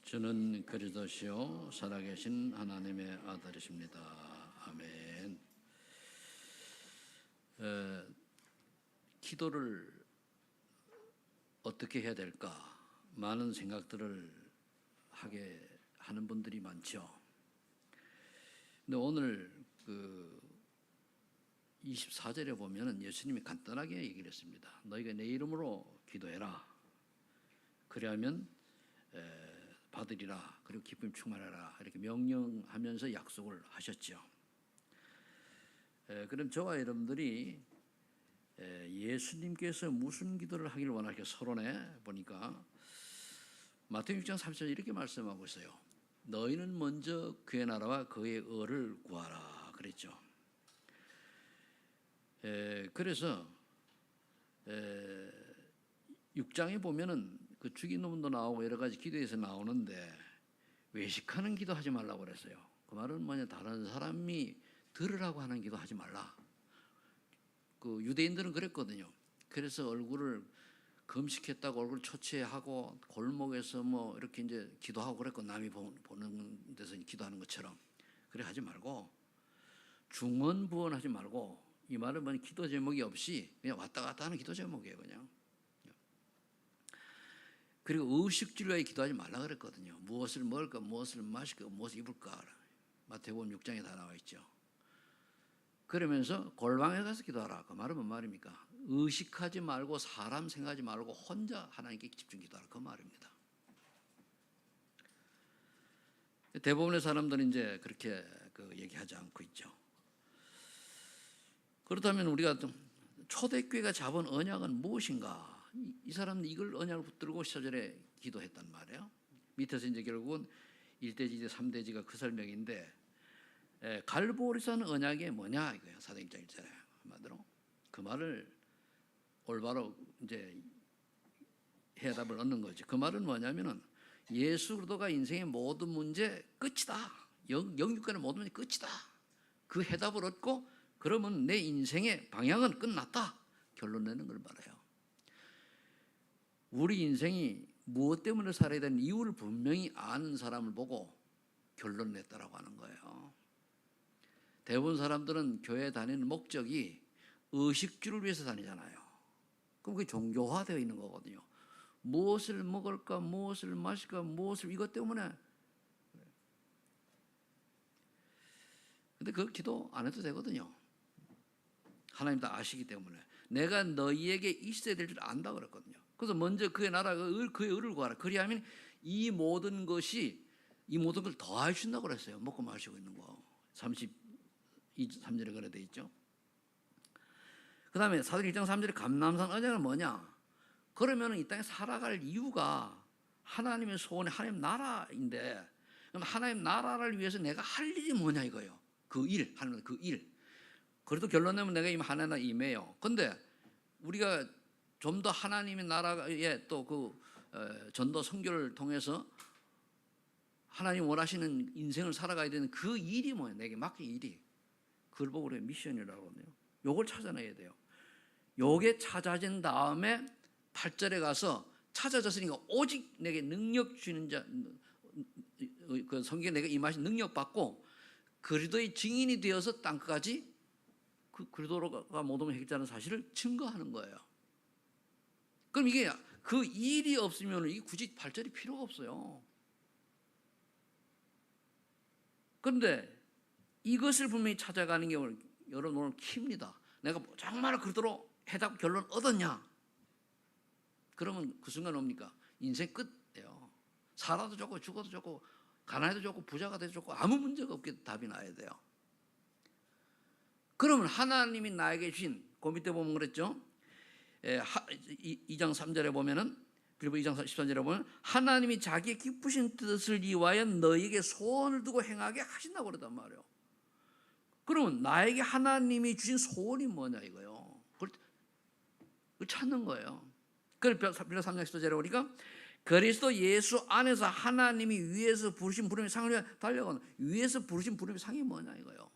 주는 그리스도시요 살아계신 하나님의 아들이십니다. 아멘. 기도를 어떻게 해야 될까? 많은 생각들을 하게 하는 분들이 많죠. 근데 오늘 24절에 보면은 예수님이 간단하게 얘기를 했습니다. 너희가 내 이름으로 기도해라. 그리하면 받으리라. 그리고 기쁨 충만하라. 이렇게 명령하면서 약속을 하셨죠. 그럼 저와 여러분들이 예수님께서 무슨 기도를 하기를 원하실까 서론에 보니까 마태복음 6장 30절 이렇게 말씀하고 있어요. 너희는 먼저 그의 나라와 그의 의를 구하라 그랬죠. 그래서 6장에 보면은 그 죽인 놈도 나오고 여러 가지 기도에서 나오는데 외식하는 기도 하지 말라고 그랬어요. 그 말은 뭐냐, 다른 사람이 들으라고 하는 기도 하지 말라. 그 유대인들은 그랬거든요. 그래서 얼굴을 금식했다고 얼굴 초췌하고 골목에서 뭐 이렇게 이제 기도하고 그랬고, 남이 보는 데서 기도하는 것처럼 그래 하지 말고, 중언부언하지 말고, 이 말은 뭐냐, 기도 제목이 없이 그냥 왔다 갔다 하는 기도 제목이에요. 그냥. 그리고 의식주를 위해 기도하지 말라 그랬거든요. 무엇을 먹을까, 무엇을 마실까, 무엇을 입을까. 마태복음 6장에 다 나와 있죠. 그러면서 골방에 가서 기도하라. 그 말은 뭔 말입니까? 의식하지 말고 사람 생각하지 말고 혼자 하나님께 집중 기도하라. 그 말입니다. 대부분의 사람들은 이제 그렇게 얘기하지 않고 있죠. 그렇다면 우리가 초대교회가 잡은 언약은 무엇인가? 이 사람은 이걸 언약을 붙들고 14절에 기도했단 말이에요. 밑에서 이제 결국은 1대지, 3대지가 그 설명인데, 갈보리산 언약이 뭐냐 이거예요. 사도행전 1절에 한마디로 그 말을 올바로 이제 해답을 얻는 거죠. 그 말은 뭐냐면은 예수 그리스도가 인생의 모든 문제 끝이다. 영육간의 모든 문제 끝이다. 그 해답을 얻고 그러면 내 인생의 방향은 끝났다. 결론 내는 걸 말해요. 우리 인생이 무엇 때문에 살아야 되는 이유를 분명히 아는 사람을 보고 결론 냈다라고 하는 거예요. 대부분 사람들은 교회 다니는 목적이 의식주를 위해서 다니잖아요. 그럼 그게 종교화되어 있는 거거든요. 무엇을 먹을까, 무엇을 마실까, 무엇을 이것 때문에. 근데 그 기도 안 해도 되거든요. 하나님 다 아시기 때문에. 내가 너희에게 있어야 될 줄 안다 그랬거든요. 그래서 먼저 그의 나라, 그의 의를 구하라. 그리하면 이 모든 걸 더해 주신다고 그랬어요. 먹고 마시고 있는 거. 33절에 그래 돼 있죠. 그 다음에 사도행전 1장 3절에 감람산 언약은 뭐냐? 그러면 이 땅에 살아갈 이유가 하나님의 소원이 하나님 나라인데, 그럼 하나님 나라를 위해서 내가 할 일이 뭐냐 이거예요. 하나님 그 일. 그래도 결론 내면 내가 하나님 임해요. 근데 우리가 좀 더 하나님의 나라에 또 전도 선교를 통해서 하나님 원하시는 인생을 살아가야 되는 그 일이 뭐예요? 내게 맡긴 일이. 그걸 보고 우리가 미션이라고 하네요. 요걸 찾아내야 돼요. 요게 찾아진 다음에 8절에 가서 찾아졌으니까 오직 내게 능력 주는 자, 그 성경에 내가 임하신 능력 받고 그리스도의 증인이 되어서 땅끝까지 그리스도가 모든 핵자는 사실을 증거하는 거예요. 그럼 이게 그 일이 없으면 이게 굳이 8절이 필요가 없어요. 그런데 이것을 분명히 찾아가는 게 여러분 오늘 킵니다. 내가 정말 그대로 해답 결론 얻었냐? 그러면 그 순간 옵니까? 인생 끝이에요. 살아도 좋고 죽어도 좋고 가난해도 좋고 부자가 돼도 좋고 아무 문제가 없게 답이 나야 돼요. 그러면 하나님이 나에게 주신, 그 밑에 보면 그랬죠. 2장 3절에 보면은, 그리고 2장 13절에 보면 하나님이 자기의 기쁘신 뜻을 이루어 너희에게 소원을 두고 행하게 하신다고 그러단 말이에요. 그러면 나에게 하나님이 주신 소원이 뭐냐 이거예요. 그걸 찾는 거예요. 그래서 빌라 3장 14절에 보니까 그리스도 예수 안에서 하나님이 위에서 부르신 부름의 상을 위해 달려가는, 위에서 부르신 부름의 상이 뭐냐 이거예요.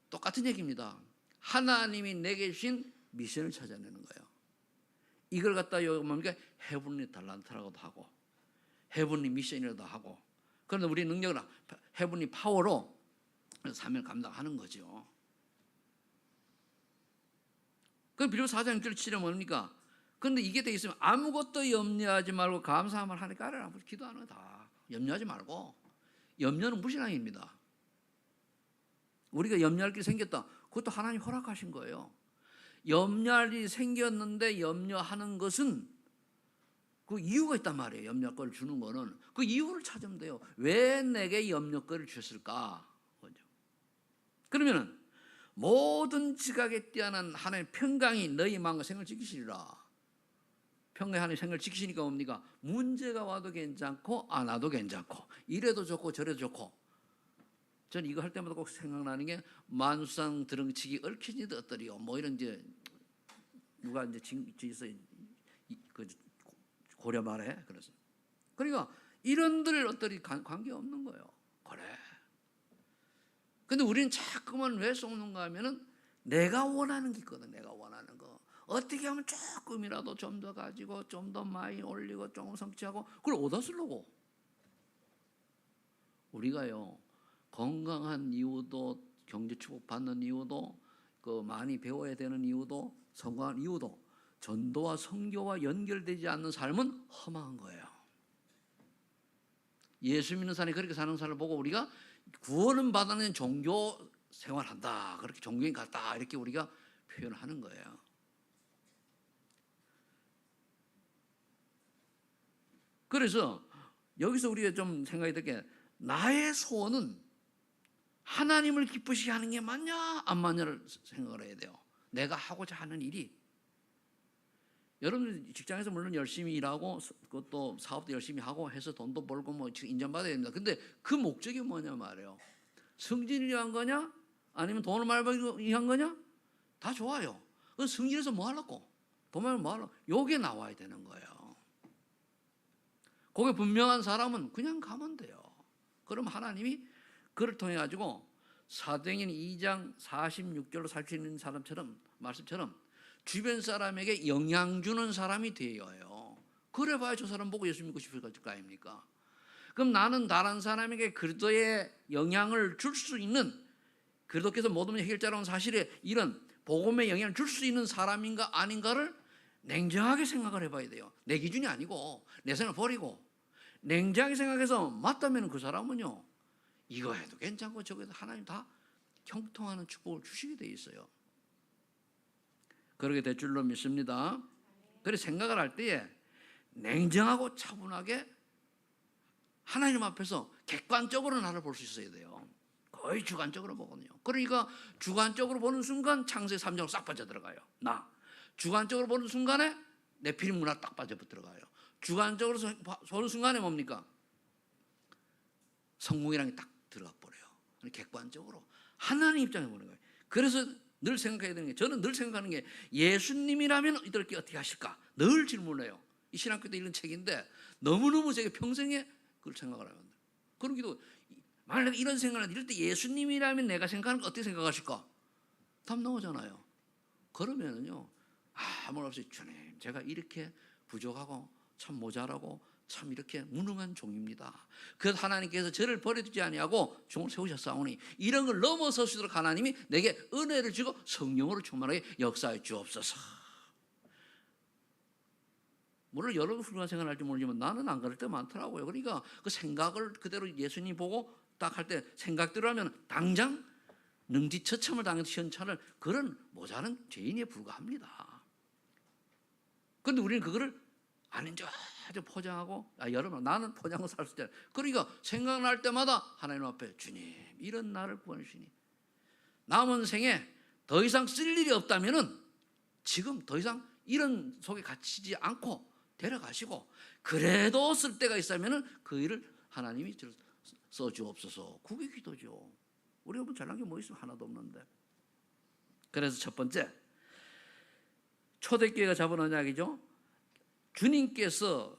똑같은 얘기입니다. 하나님이 내게 주신 미션을 찾아내는 거예요. 이걸 갖다 뭡니까? 헤븐리 달란트라고도 하고, 헤븐리 미션이라도 하고, 그런데 우리 능력은 헤븐리 파워로 사명을 감당하는 거죠. 그 빌립보서 4장 6절 7절 뭡니까? 그런데 이게 돼 있으면 아무것도 염려하지 말고 감사함을 하니까 아래라 기도하는 거다. 염려하지 말고. 염려는 무신앙입니다. 우리가 염려할 게 생겼다. 그것도 하나님 허락하신 거예요. 염려할 일이 생겼는데 염려하는 것은 그 이유가 있단 말이에요. 염려거리를 주는 거는 그 이유를 찾으면 돼요. 왜 내게 염려거리를 주셨을까? 그러면은 모든 지각에 뛰어난 하나님의 평강이 너희 마음과 생각을 지키시리라. 평강의 하나님의 생각을 지키시니까 뭡니까? 문제가 와도 괜찮고 안 와도 괜찮고 이래도 좋고 저래도 좋고. 저는 이거 할 때마다 꼭 생각나는 게 만수상 드렁치기 얽히니 어떠리요. 뭐 이런 이제 누가 이제 그 고려 말에 그래서 그러니까 이런들 어떠리 관계 없는 거예요. 그래. 근데 우리는 자꾸만 왜 쏘는가 하면은 내가 원하는 게 있거든. 내가 원하는 거. 어떻게 하면 조금이라도 좀 더 가지고 좀 더 많이 올리고 조금 성취하고 그걸 얻어 쓰려고. 우리가요 건강한 이유도 경제 축복 받는 이유도 그 많이 배워야 되는 이유도 성공한 이유도 전도와 선교와 연결되지 않는 삶은 험한 거예요. 예수 믿는 사람이 그렇게 사는 사람을 보고 우리가 구원은 받는 종교 생활한다. 그렇게 종교인 같다. 이렇게 우리가 표현하는 거예요. 그래서 여기서 우리가 좀 생각이 들게 나의 소원은 하나님을 기쁘시게 하는 게 맞냐 안 맞냐를 생각을 해야 돼요. 내가 하고자 하는 일이 여러분 직장에서 물론 열심히 일하고 그것도 사업도 열심히 하고 해서 돈도 벌고 뭐 인정받아야 됩니다. 근데 그 목적이 뭐냐 말이에요. 승진을 위한 거냐 아니면 돈을 많이 벌기 위한 거냐 다 좋아요. 승진해서 뭐 하려고 돈 많이 뭐 하려고 요게 나와야 되는 거예요. 그게 분명한 사람은 그냥 가면 돼요. 그럼 하나님이 그를 통해 가지고 사도행전 2장 46절로 살 수 있는 사람처럼 말씀처럼 주변 사람에게 영향 주는 사람이 되어요. 그래 봐야 저 사람 보고 예수 믿고 싶을 거 아닙니까? 그럼 나는 다른 사람에게 그리스도의 영향을 줄 수 있는 그리스도께서 모든 문제 해결자라는 사실에 이런 복음의 영향을 줄 수 있는 사람인가 아닌가를 냉정하게 생각을 해봐야 돼요. 내 기준이 아니고 내 생각을 버리고 냉정하게 생각해서 맞다면 그 사람은요 이거 해도 괜찮고 저거 해도 하나님 다 형통하는 축복을 주시게 돼 있어요. 그러게 될 줄로 믿습니다. 그래서 생각을 할 때에 냉정하고 차분하게 하나님 앞에서 객관적으로 나를 볼 수 있어야 돼요. 거의 주관적으로 보거든요. 그러니까 주관적으로 보는 순간 창세기 3장으로 싹 빠져들어가요. 나 주관적으로 보는 순간에 네피림 문화 딱 빠져들어가요. 주관적으로 보는 순간에 뭡니까? 성공이라는 게 딱 들어가 버려요. 객관적으로 하나님 입장에 보는 거예요. 그래서 늘 생각해야 되는 게 저는 늘 생각하는 게 예수님이라면 이들께 어떻게 하실까? 늘 질문해요. 이 신학교 때 읽은 책인데 너무너무 제가 평생에 그걸 생각을 하면 돼요. 그런 기도 만약에 이런 생각을 이럴 때 예수님이라면 내가 생각하는 거 어떻게 생각하실까? 답 나오잖아요. 그러면은요 아무 말 없이 주님 제가 이렇게 부족하고 참 모자라고 참 이렇게 무능한 종입니다. 그래서 하나님께서 저를 버려두지 아니하고 종을 세우셨사오니 이런 걸 넘어설 수 있도록 하나님이 내게 은혜를 주고 성령으로 충만하게 역사해 주옵소서. 물론 여러분 훌륭한 생각을 할지 모르지만 나는 안 그럴 때 많더라고요. 그러니까 그 생각을 그대로 예수님 보고 딱 할 때 생각대로 하면 당장 능지처참을 당해서 시원찮을 그런 모자란 죄인에 불과합니다. 그런데 우리는 그거를 아닌 줄 아주 포장하고 여러분 나는 포장하고 살 수 있잖아요. 그러니까 생각날 때마다 하나님 앞에 주님 이런 나를 구원해 주시니 남은 생에 더 이상 쓸 일이 없다면은 지금 더 이상 이런 속에 갇히지 않고 데려가시고 그래도 쓸 때가 있으면은 그 일을 하나님이 써주옵소서. 그게 기도죠. 우리가 뭐 잘난 게 뭐 있으면 하나도 없는데. 그래서 첫 번째 초대교회가 잡은 언약이죠. 주님께서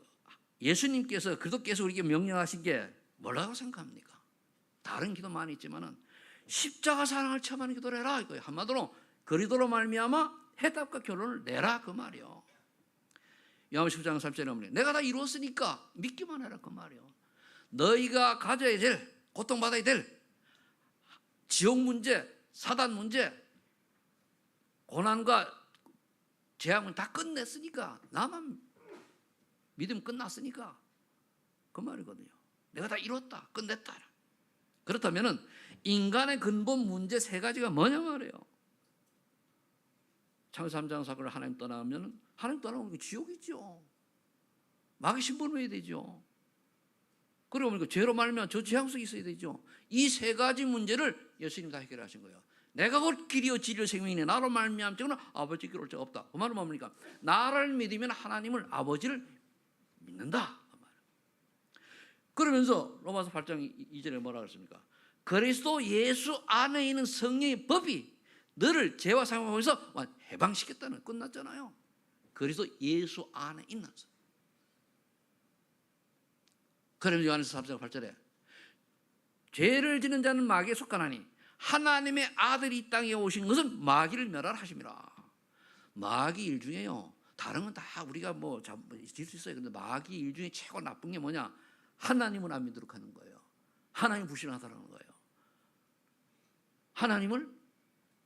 예수님께서 그리스도께서 우리에게 명령하신 게 뭐라고 생각합니까? 다른 기도 많이 있지만은 십자가 사랑을 체험하는 기도를 해라 이거예요. 한마디로 그리스도로 말미암아 해답과 결론을 내라 그 말이요. 요한복음 10장 3절에 보면 내가 다 이루었으니까 믿기만 해라 그 말이에요. 너희가 가져야 될, 고통받아야 될 지옥 문제, 사단 문제, 고난과 재앙은 다 끝냈으니까, 나만 믿으면 끝났으니까 그 말이거든요. 내가 다 이뤘다, 끝냈다. 그렇다면 인간의 근본 문제 세 가지가 뭐냐 말이에요. 창세기 3장 사건을 하나님 떠나면, 하나님 떠나면 지옥이죠. 마귀 신분해야 되죠. 그리고 보니까 죄로 말면 저 재앙 속에 있어야 되죠. 이 세 가지 문제를 예수님이 다 해결하신 거예요. 내가 곧 길이요 진리요 생명이네, 나로 말미암 자는 아버지께 올 자가 없다. 그 말은 뭡니까? 나를 믿으면 하나님을, 아버지를 믿는다. 그러면서 로마서 8장 2절에 뭐라 그랬습니까? 그리스도 예수 안에 있는 성령의 법이 너를 죄와 사망에서 해방시켰다는, 끝났잖아요. 그리스도 예수 안에 있는 성. 그러면서 요한에서 3장 8절에 죄를 지는 자는 마귀에 속하나니 하나님의 아들이 이 땅에 오신 것은 마귀를 멸하라 하심이라. 마귀 일 중에요, 다른 건 다 우리가 뭐 질 수 있어요. 근데 마귀 일 중에 최고 나쁜 게 뭐냐? 하나님을 안 믿도록 하는 거예요. 하나님 불신하다는 거예요. 하나님을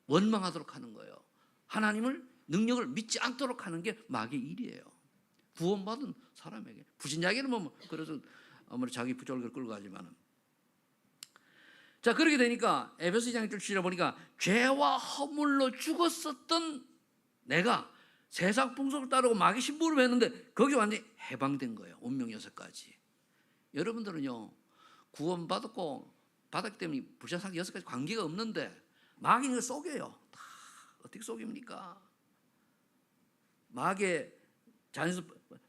원망하도록 하는 거예요. 하나님을, 능력을 믿지 않도록 하는 게 마귀의 일이에요. 구원받은 사람에게. 불신자에게는 뭐 그래서 아무리 자기 부족을 끌고 가지만은. 자, 그렇게 되니까 에베소 2장 1절 보니까 죄와 허물로 죽었었던 내가 세상 풍속을 따르고 마귀 신부를 했는데 거기 완전히 해방된 거예요. 운명 6가지. 여러분들은요, 구원받았고 받았기 때문에 불신상 6가지 관계가 없는데 마귀는 속여요. 다 어떻게 속입니까? 마귀의 자녀에서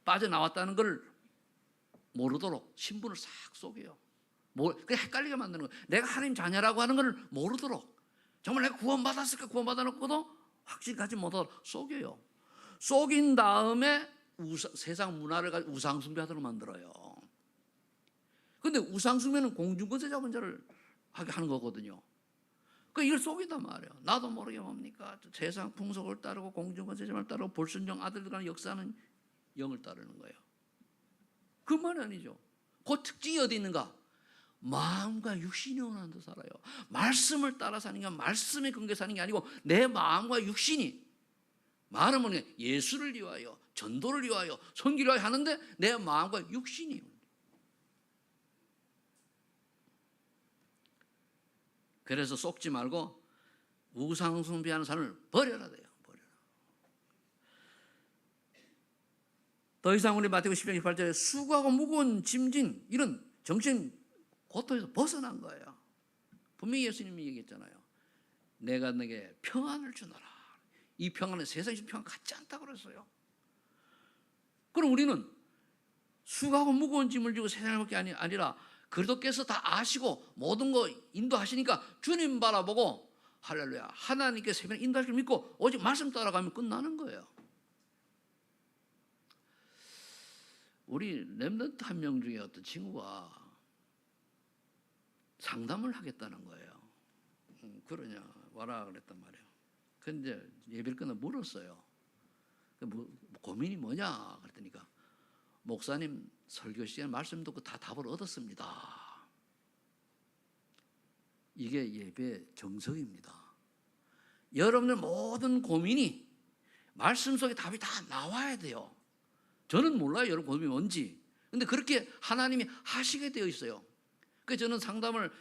빠져나왔다는 걸 모르도록 신분을 싹 속여요. 그냥 헷갈리게 만드는 거예요. 내가 하나님 자녀라고 하는 걸 모르도록, 정말 내가 구원받았을까, 구원받아놓고도 확신 갖지 못하도록 속여요. 속인 다음에 세상 문화를 가지고 우상숭배하도록 만들어요. 그런데 우상숭배는 공중권세 잡은 자를 하게 하는 거거든요. 이걸 속인단 말이에요. 나도 모르게 뭡니까? 세상 풍속을 따르고 공중권세점을 따르고 불순종 아들들과는 역사하는 영을 따르는 거예요. 그 말이 아니죠. 그 특징이 어디 있는가? 마음과 육신이 원하는 데 살아요. 말씀을 따라 사는 게, 말씀에 근거해 사는 게 아니고 내 마음과 육신이, 말하면 예수를 위하여, 전도를 위하여, 선기를 위하여 하는데 내 마음과 육신이. 그래서 속지 말고 우상숭배하는 사람을 버려라 돼요. 버려라. 더 이상 우리 마태복음 10장 28절에 수고하고 무거운 짐진 이런 정신 고통에서 벗어난 거예요. 분명히 예수님이 얘기했잖아요. 내가 너에게 평안을 주노라. 이 평안은 세상에서 평안 같지 않다고 그랬어요. 그럼 우리는 수고하고 무거운 짐을 지고 세상을 밖에 아니라 그리스도께서 다 아시고 모든 거 인도하시니까 주님 바라보고 할렐루야, 하나님께 세상 인도하시길 믿고 오직 말씀 따라가면 끝나는 거예요. 우리 렘넌트 한 명 중에 어떤 친구가 상담을 하겠다는 거예요. 그러냐 와라 그랬단 말이에요. 근데 예배를 끝나 물었어요. 고민이 뭐냐 그랬더니까 목사님 설교 시간에 말씀 듣고 다 답을 얻었습니다. 이게 예배 정석입니다. 여러분들 모든 고민이 말씀 속에 답이 다 나와야 돼요. 저는 몰라요, 여러분 고민이 뭔지. 근데 그렇게 하나님이 하시게 되어 있어요. 그래서 저는 상담을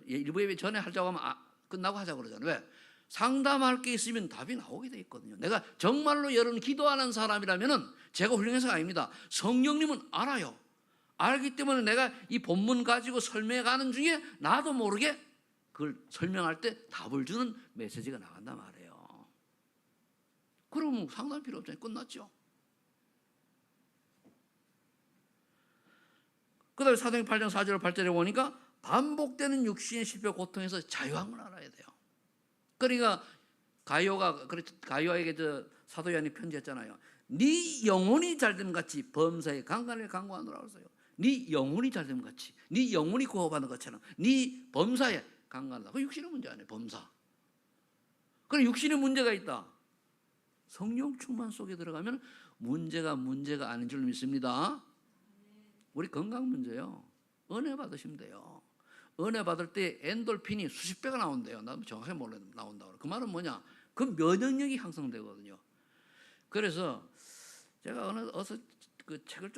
일부 예배 전에 하자고 하면 끝나고 하자고 그러잖아요. 왜? 상담할 게 있으면 답이 나오게 되어 있거든요. 내가 정말로 여러분 기도하는 사람이라면 제가 훌륭해서가 아닙니다. 성령님은 알아요. 알기 때문에 내가 이 본문 가지고 설명해 가는 중에 나도 모르게 그걸 설명할 때 답을 주는 메시지가 나간단 말이에요. 그러면 상담 필요 없잖아요. 끝났죠. 그 다음에 사도행 8장 4절 8절에 보니까 반복되는 육신의 실패 고통에서 자유한 걸 알아야 돼요. 그러니까 가요에게 사도 요한이 편지했잖아요. 네 영혼이 잘됨 같이 범사에 강간을 강구하노라 그랬어요. 네 영혼이 잘됨 같이, 네 영혼이 구원받는 것처럼 네 범사에 강간한다. 그 육신의 문제 아니에요. 범사. 그럼 육신의 문제가 있다. 성령 충만 속에 들어가면 문제가 아닌 줄 믿습니다. 우리 건강 문제요. 은혜 받으시면 돼요. 은혜 받을 때 엔돌핀이 수십 배가 나온대요. 나도 정확히 몰라요. 나온다고. 그 말은 뭐냐? 그 면역력이 향상되거든요. 그래서 제가 어서 그 책을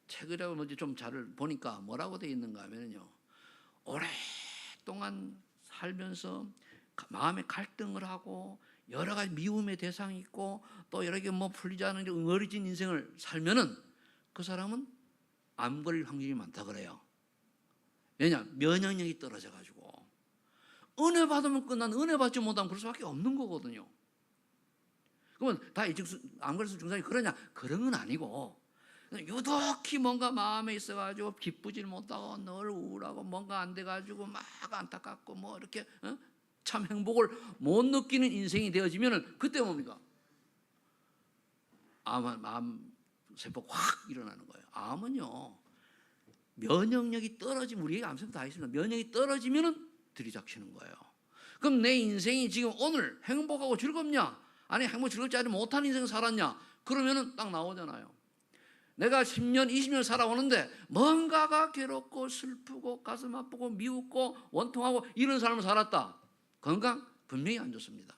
책이라고 뭐지 좀 잘 보니까 뭐라고 되어 있는가 하면요. 오랫동안 살면서 마음의 갈등을 하고 여러 가지 미움의 대상이 있고 또 여러 개 뭐 풀리지 않은 응어리진 인생을 살면은 그 사람은 암 걸릴 확률이 많다 그래요. 왜냐? 면역력이 떨어져 가지고. 은혜 받으면 끝난, 은혜 받지 못하면 그럴 수밖에 없는 거거든요. 그러면 다 암 걸려서 증상이 그러냐? 그런 건 아니고 유독히 뭔가 마음에 있어가지고 기쁘질 못하고 늘 우울하고 뭔가 안 돼가지고 막 안타깝고 뭐 이렇게 참 행복을 못 느끼는 인생이 되어지면은 그때 뭡니까? 암 세포가 확 일어나는 거예요. 암은요 면역력이 떨어지면 우리에게 암세포 다 있습니다. 면역이 떨어지면은 들이닥치는 거예요. 그럼 내 인생이 지금 오늘 행복하고 즐겁냐? 아니 행복 즐겁지 않지 못한 인생 살았냐? 그러면은 딱 나오잖아요. 내가 10년, 20년 살아오는데 뭔가가 괴롭고 슬프고 가슴 아프고 미웃고 원통하고 이런 삶을 살았다. 건강 분명히 안 좋습니다.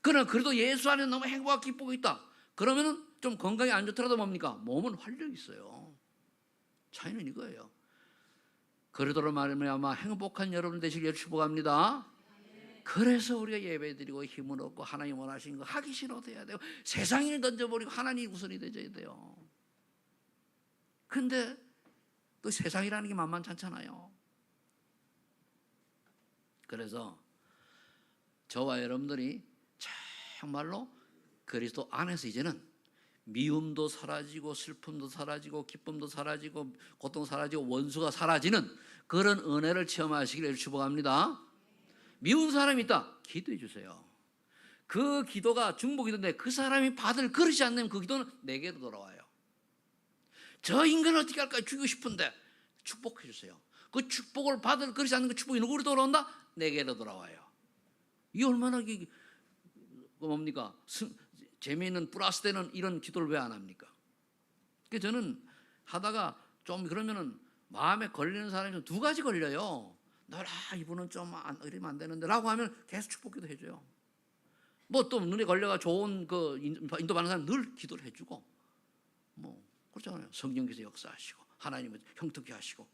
그러나 그래도 예수 안에 너무 행복하고 기쁘고 있다. 그러면은 좀 건강이 안 좋더라도 뭡니까? 몸은 활력이 있어요. 차이는 이거예요. 그러도록 말미암아 행복한 여러분 되시길 축복합니다. 그래서 우리가 예배드리고 힘을 얻고 하나님 원하시는 거 하기 싫어도 해야 되고 세상 일 던져버리고 하나님 우선이 되어야 돼요. 근데 또 세상이라는 게 만만찮잖아요. 그래서 저와 여러분들이 정말로 그리스도 안에서 이제는 미움도 사라지고 슬픔도 사라지고 기쁨도 사라지고 고통 사라지고 원수가 사라지는 그런 은혜를 체험하시기를 축복합니다. 미운 사람이 있다. 기도해 주세요. 그 기도가 중보기도인데 그 사람이 받을 그릇이 안 되면 그 기도는 내게로 돌아와요. 저 인간을 어떻게 할까 죽이고 싶은데 축복해 주세요. 그 축복을 받을 그릇이 안 되면 그 축복이 누구로 돌아온다? 내게로 돌아와요. 이 얼마나 뭡니까? 재미있는 플러스 되는 이런 기도를 왜 안 합니까? 그래서 저는 하다가 좀 그러면은 마음에 걸리는 사람이 두 가지 걸려요. 늘 이분은 좀 이러면 안 되는데 라고 하면 계속 축복기도 해줘요. 뭐 또 눈에 걸려가 좋은 그 인도받는 사람 늘 기도를 해주고 뭐 그렇잖아요. 성령께서 역사하시고 하나님은 형통케 하시고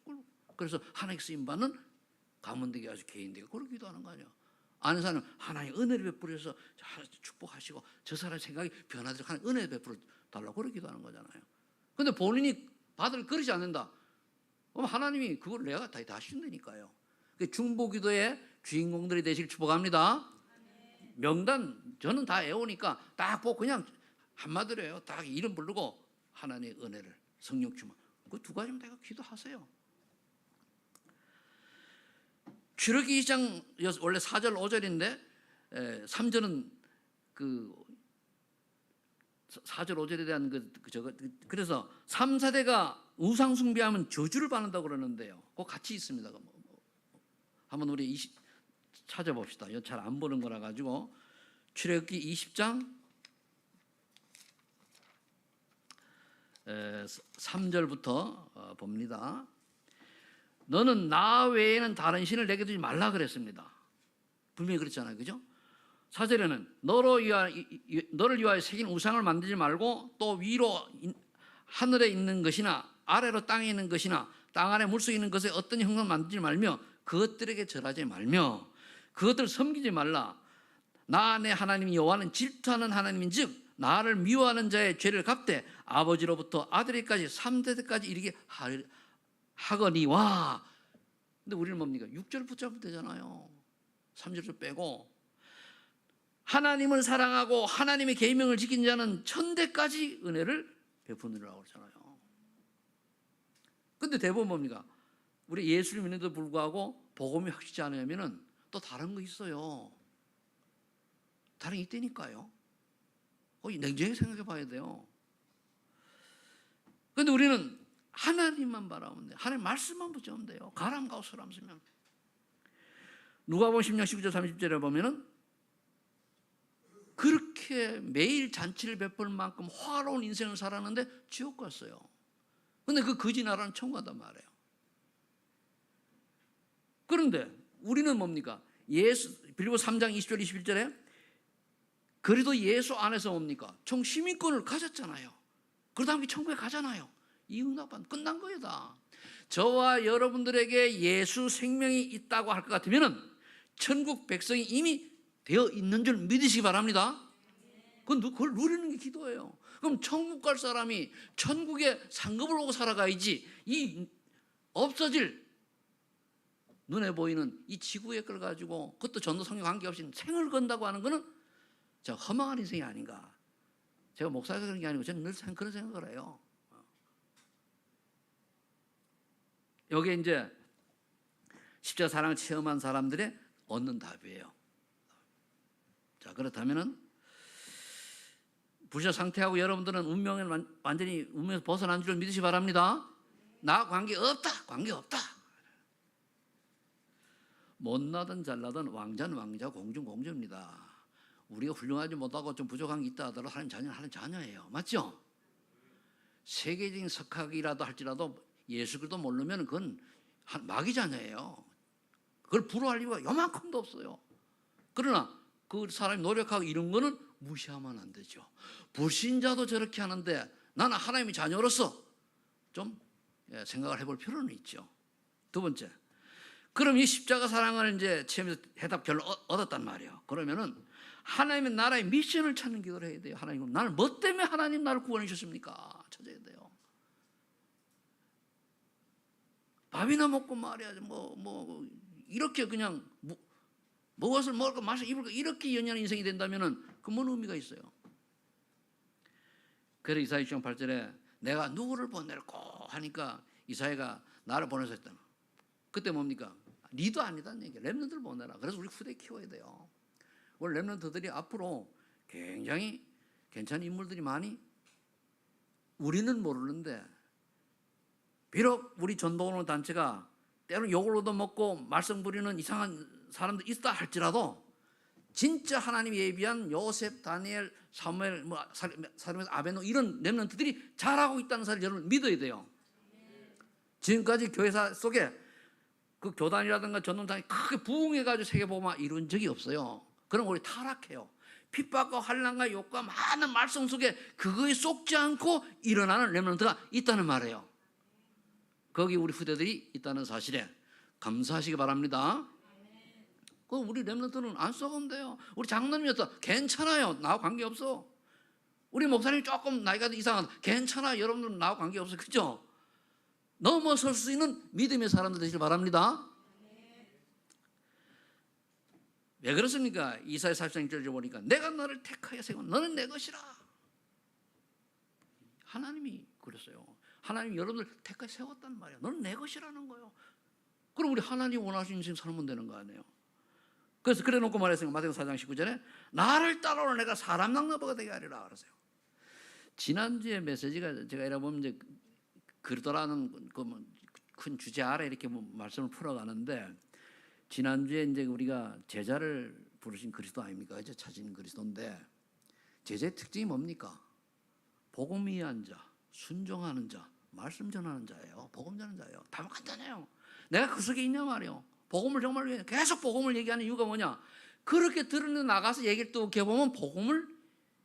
그래서 하나님 쓰임받는 가문되게 하시고 개인되게 그렇게 기도하는 거 아니에요. 아는 사람은 하나님 은혜를 베풀어서 축복하시고 저 사람의 생각이 변화되도록 하나님 은혜 베풀어 달라고 그렇게 기도하는 거잖아요. 근데 본인이 받을 그릇이 안 된다. 그럼 하나님이 그걸 내가 다 하신다니까요. 중보기도의 주인공들이 되시길 축복합니다. 명단 저는 다 외우니까 딱 보고 그냥 한마디로 해요. 딱 이름 부르고 하나님의 은혜를 성령 주만 그 두 가지만 내가 기도하세요. 출애굽기 2장 원래 4절 5절인데 3절은 그 4절 5절에 대한 그래서 3, 4대가 우상 숭배하면 저주를 받는다고 그러는데요. 그거 같이 있습니다. 한번 우리 찾아봅시다. 이거 잘 안 보는 거라 가지고 출애굽기 20장 3절부터 봅니다. 너는 나 외에는 다른 신을 내게 두지 말라 그랬습니다. 분명히 그렇잖아요. 그죠? 4절에는 너를 위하여 새긴 우상을 만들지 말고 또 위로 하늘에 있는 것이나 아래로 땅에 있는 것이나 땅 아래 물속에 있는 것에 어떤 형상을 만들지 말며 그것들에게 절하지 말며 그것들을 섬기지 말라. 나 내 하나님 여호와는 질투하는 하나님인즉 나를 미워하는 자의 죄를 갚되 아버지로부터 아들에까지 3대까지 이르게 하거니와. 근데 우리는 뭡니까? 6절 붙잡으면 되잖아요. 3절 좀 빼고 하나님을 사랑하고 하나님의 계명을 지킨 자는 천대까지 은혜를 베푸느라고 그러잖아요. 근데 대부분 뭡니까? 우리 예수를 믿는데도 불구하고 복음이 확실치 않으면은 또 다른 거 있어요. 다른 게 있다니까요. 냉정하게 생각해 봐야 돼요. 근데 우리는 하나님만 바라보면 돼요. 하나님 말씀만 붙잡으면 돼요. 가람 가고 소람 쓰면. 누가복음 10장 19절 30절에 보면은 그렇게 매일 잔치를 베풀 만큼 화로운 인생을 살았는데 지옥 갔어요. 근데 그 거지 나라는 천국 간단 말이에요. 그런데 우리는 뭡니까? 빌립보 3장 20절 21절에 그래도 예수 안에서 뭡니까? 총 시민권을 가졌잖아요. 그러다 보니 천국에 가잖아요. 이 응답은 끝난 거예요 다. 저와 여러분들에게 예수 생명이 있다고 할 것 같으면 천국 백성이 이미 되어 있는 줄 믿으시기 바랍니다. 그걸 누리는 게 기도예요. 그럼 천국 갈 사람이 천국에 상급을 오고 살아가야지, 이 없어질 눈에 보이는 이 지구의 걸 가지고 그것도 전도성경 관계없이 생을 건다고 하는 거는 저 허망한 인생이 아닌가. 제가 목사가 그런 게 아니고 저는 늘 그런 생각을 해요. 여기에 이제 십자가 사랑을 체험한 사람들의 얻는 답이에요. 자, 그렇다면은 부자 상태하고 여러분들은 완전히 운명에서 벗어난 줄 믿으시 바랍니다. 나 관계없다. 관계없다. 못나든 잘나든 왕자는 왕자, 공주는 공주입니다. 우리가 훌륭하지 못하고 좀 부족한 게 있다 하더라도 하나님 자녀는 하나님 자녀예요. 맞죠? 세계적인 석학이라도 할지라도 예수 그리스도 모르면 그건 마귀 자녀예요. 그걸 부러워할 이유가 요만큼도 없어요. 그러나 그 사람이 노력하고 이런 거는 무시하면 안 되죠. 불신자도 저렇게 하는데 나는 하나님의 자녀로서 좀 생각을 해볼 필요는 있죠. 두 번째, 그럼 이 십자가 사랑을 이제 체험해서 해답 결론 얻었단 말이에요. 그러면은 하나님의 나라의 미션을 찾는 기도를 해야 돼요. 하나님, 나를 뭐 때문에 하나님 나를 구원해 주셨습니까? 찾아야 돼요. 밥이나 먹고 말이야, 이렇게 그냥 무엇을 먹을까 마실까 입을까 이렇게 연연한 인생이 된다면은 그 뭔 의미가 있어요? 그래서 이사야 6장 8절에 내가 누구를 보낼까 하니까 이사야가 나를 보내서 했다. 그때 뭡니까? 니도 아니다는 얘기야. 렘넌트를 보내라. 그래서 우리 후대 키워야 돼요. 원래 렘넌트들이 앞으로 굉장히 괜찮은 인물들이 많이 우리는 모르는데, 비록 우리 전도하는 단체가 때로는 욕을 얻어먹고 말썽 부리는 이상한 사람들 있다 할지라도 진짜 하나님이 예비한 요셉, 다니엘, 사무엘, 사무엘, 아벤노 이런 렘넌트들이 잘하고 있다는 사실을 여러분 믿어야 돼요. 지금까지 교회사 속에 그 교단이라든가 전도단이 크게 부흥해가지고 세계복음화 이룬 적이 없어요. 그럼 우리 타락해요. 핍박과 환난과 욕과 많은 말씀 속에 그거에 속지 않고 일어나는 렘넌트가 있다는 말이에요. 거기 우리 후대들이 있다는 사실에 감사하시기 바랍니다. 우리 렘넌트는 안 썩으면 돼요. 우리 장로님이었다 괜찮아요. 나와 관계없어. 우리 목사님이 조금 나이가 이상하다 괜찮아. 여러분들은 나와 관계없어. 그죠? 넘어설 수 있는 믿음의 사람들 되시길 바랍니다. 왜 그렇습니까? 이사야 40장 1절을 보니까 내가 너를 택하여 세운 너는 내 것이라. 하나님이 그랬어요. 하나님이 여러분을 택하여 세웠단 말이야. 너는 내 것이라는 거예요. 그럼 우리 하나님 원하시는 인생 살면 되는 거 아니에요? 그래서 그래 놓고 말했어요. 마태복음 4장 19절에 나를 따라오는 내가 사람 낚는 되게 하리라 그러세요. 지난주에 메시지가 제가 이래 보면 이제 그리스도라는 큰 주제 아래 이렇게 말씀을 풀어가는데, 지난주에 이제 우리가 제자를 부르신 그리스도 아닙니까? 이제 찾은 그리스도인데 제자의 특징이 뭡니까? 복음 위한 자, 순종하는 자, 말씀 전하는 자예요. 복음 전하는 자예요. 다 간단해요. 내가 그 속에 있냐 말이에요. 복음을 정말 계속 복음을 얘기하는 이유가 뭐냐? 그렇게 들으러 나가서 얘기를 또 해보면 복음을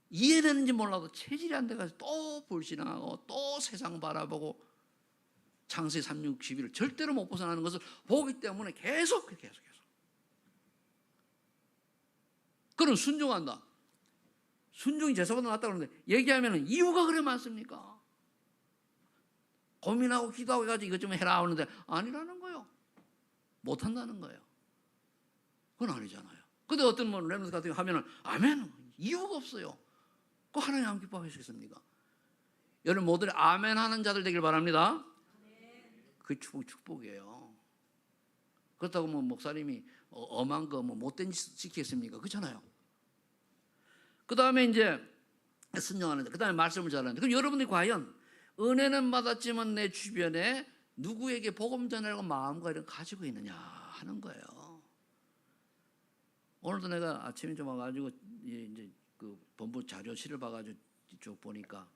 이해되는지 몰라도 체질이 안 돼가지고 또 불신하고 또 세상 바라보고 창세기 3, 6, 11을 절대로 못 벗어나는 것을 보기 때문에 계속. 그럼 순종한다. 순종이 제사보다 낫다고 그러는데 얘기하면 이유가 그래 많습니까? 고민하고 기도하고 해가지고 이것 좀 해라 하는데 아니라는 거예요. 못한다는 거예요. 그건 아니잖아요. 근데 어떤 렘넌트 같은 거 하면은 아멘 이유가 없어요. 그 하나님 안 기뻐하시겠습니까? 여러분 모두 아멘 하는 자들 되길 바랍니다. 그 축복이에요. 그렇다고 목사님이 엄한 거 못된 짓 지키겠습니까? 그렇잖아요. 그 다음에 이제 순종하는데, 그 다음에 말씀을 잘하는데, 그럼 여러분들이 과연 은혜는 받았지만 내 주변에 누구에게 복음 전하려고 마음과 이런 가지고 있느냐 하는 거예요. 오늘도 내가 아침에 좀 와가지고 이제 그 본부 자료실을 봐가지고 쭉 보니까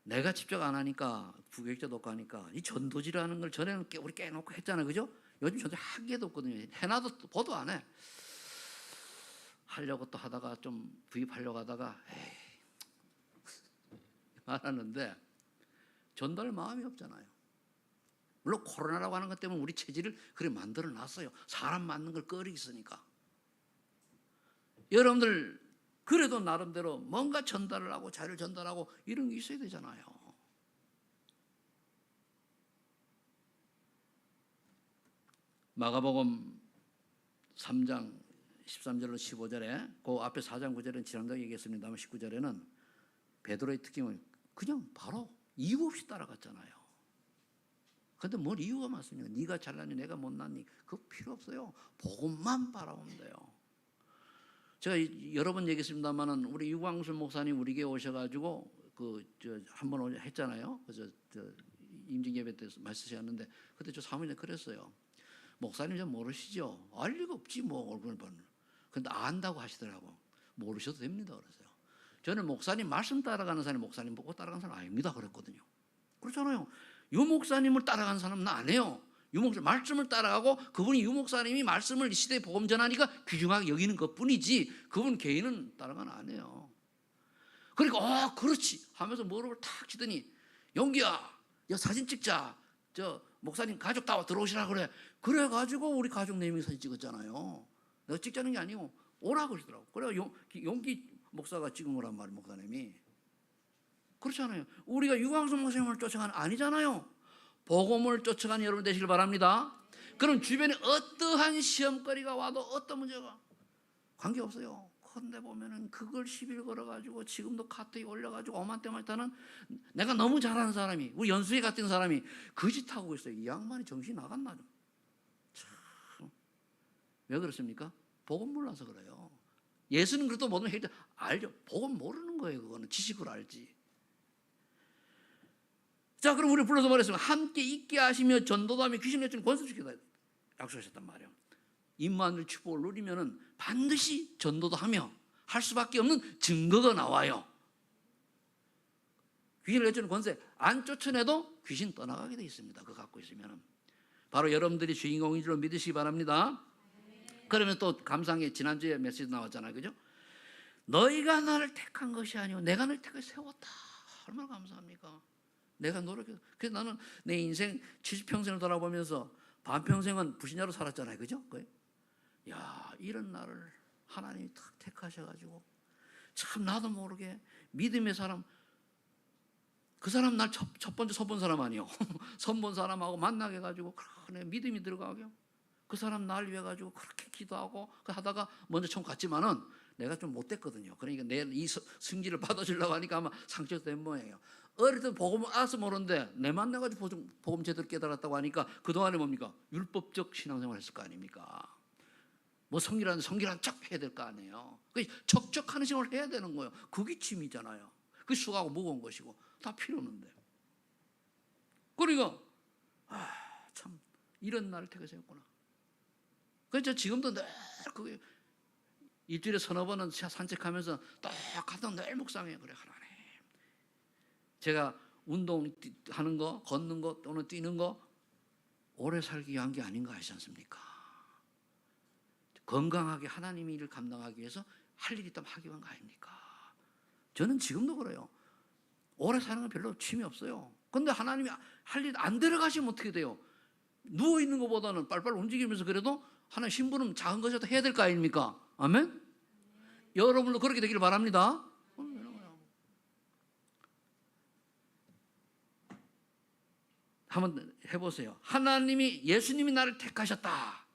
내가 직접 안 하니까 부교육자도 없고 하니까 이 전도지라는 걸 전에는 우리 깨놓고 했잖아요, 그죠? 요즘 전도 한 개도 없거든요. 해놔도 보도 안 해. 하려고 또 하다가 좀 구입하려고 하다가 말하는데 전도할 마음이 없잖아요. 물론 코로나라고 하는 것 때문에 우리 체질을 그렇게 만들어 놨어요. 사람 맞는 걸 꺼리겠으니까. 여러분들 그래도 나름대로 뭔가 전달을 하고 자료를 전달하고 이런 게 있어야 되잖아요. 마가복음 3장 13절로 15절에 그 앞에 4장 9절은 지난번에 얘기했습니다만 19절에는 베드로의 특징은 그냥 바로 이유 없이 따라갔잖아요. 근데 뭘 이유가 많습니까? 네가 잘나니 내가 못났니? 그거 필요 없어요. 복음만 바라보면 돼요. 제가 여러 번 얘기했습니다만은 우리 유광수 목사님 우리 교회 오셔가지고 한 번 했잖아요. 그래서 임직 예배 때 말씀하셨는데 그때 저 사모님 그랬어요. 목사님 좀 모르시죠? 알 리가 없지 뭐 얼굴 보는. 근데 안다고 하시더라고. 모르셔도 됩니다. 그랬어요. 저는 목사님 말씀 따라가는 사람이 목사님 보고 따라가는 사람 아닙니다. 그랬거든요. 그렇잖아요. 유 목사님을 따라가는 사람은 안 해요. 유 목사 말씀을 따라가고 그분이 유 목사님이 말씀을 이 시대에 복음 전하니까 귀중하게 여기는 것뿐이지 그분 개인은 따라가는 안 해요. 그러니까 그렇지 하면서 무릎을 탁 치더니 용기야, 야 사진 찍자. 저 목사님 가족 다 들어오시라 그래. 그래가지고 우리 가족 4명이 사진 찍었잖아요. 내가 찍자는 게 아니고 오라고 그러더라고. 그래 용기 목사가 찍은 거란 말이에요. 목사님이. 그렇잖아요. 우리가 유광수 목사님을 쫓아가는 아니잖아요. 복음을 쫓아가는 여러분 되시길 바랍니다. 그럼 주변에 어떠한 시험거리가 와도 어떤 문제가 관계없어요. 그런데 보면은 그걸 시비를 걸어가지고 지금도 카트에 올려가지고 오만때만타는 내가 너무 잘하는 사람이 우리 연수회 같은 사람이 그 짓 하고 있어요. 이 양반이 정신이 나갔나 좀. 참. 왜 그렇습니까? 복음 몰라서 그래요. 예수는 그래도 모든 걸 알죠. 복음 모르는 거예요. 그거는 지식으로 알지. 자, 그럼 우리 불러서 말했습니다. 함께 있게 하시며 전도하며 귀신 내쫓는 권세 주시겠다 약속하셨단 말이에요. 임마누엘 축복을 누리면은 반드시 전도도 하며 할 수밖에 없는 증거가 나와요. 귀신을 내쫓는 권세 안 쫓아내도 귀신 떠나가게 돼 있습니다. 그거 갖고 있으면은 바로 여러분들이 주인공인 줄 믿으시기 바랍니다. 그러면 또 감상에 지난주에 메시지 나왔잖아요, 그죠? 너희가 나를 택한 것이 아니오 내가 너를 택해 세웠다. 얼마나 감사합니까? 내가 노력해서. 그래서 나는 내 인생 70평생을 돌아보면서 반평생은 불신자로 살았잖아요. 그죠? 야, 이런 나를 하나님이 탁 택하셔가지고 참 나도 모르게 믿음의 사람 그 사람 날 첫 번째 선본 사람 아니요. 선본 사람하고 만나게 해가지고 그래 믿음이 들어가게 그 사람 날 위해 가지고 그렇게 기도하고 하다가 먼저 처음 갔지만은 내가 좀 못됐거든요. 그러니까 내 이 승기를 받아주려고 하니까 아마 상처가 된 모양이에요. 어릴 때 복음을 알아서 모르는데 내 만나가지고 복음 제대로 깨달았다고 하니까 그동안에 뭡니까? 율법적 신앙생활을 했을 거 아닙니까? 뭐 성기란 척 해야 될 거 아니에요. 척척하는 생활을 해야 되는 거예요. 그게 취미잖아요. 그게 수고하고 무거운 것이고 다 필요 없는데. 그러니까 참 이런 날을 택하셨구나. 그래서 지금도 늘 그게 일주일에 서너 번은 산책하면서 똑같은 늘 묵상해요. 그래 하나님. 제가 운동하는 거, 걷는 거 또는 뛰는 거 오래 살기 위한 게 아닌가 하지 않습니까? 건강하게 하나님의 일을 감당하기 위해서 할 일이 있다면 하기 위한 거 아닙니까? 저는 지금도 그래요. 오래 사는 건 별로 취미 없어요. 근데 하나님이 할 일 안 들어가시면 어떻게 돼요? 누워있는 것보다는 빨리빨리 움직이면서 그래도 하나님 심부름 작은 것이라도 해야 될 거 아닙니까? 아멘? 여러분도 그렇게 되기를 바랍니다. 한번 해보세요. 예수님이 나를 택하셨다.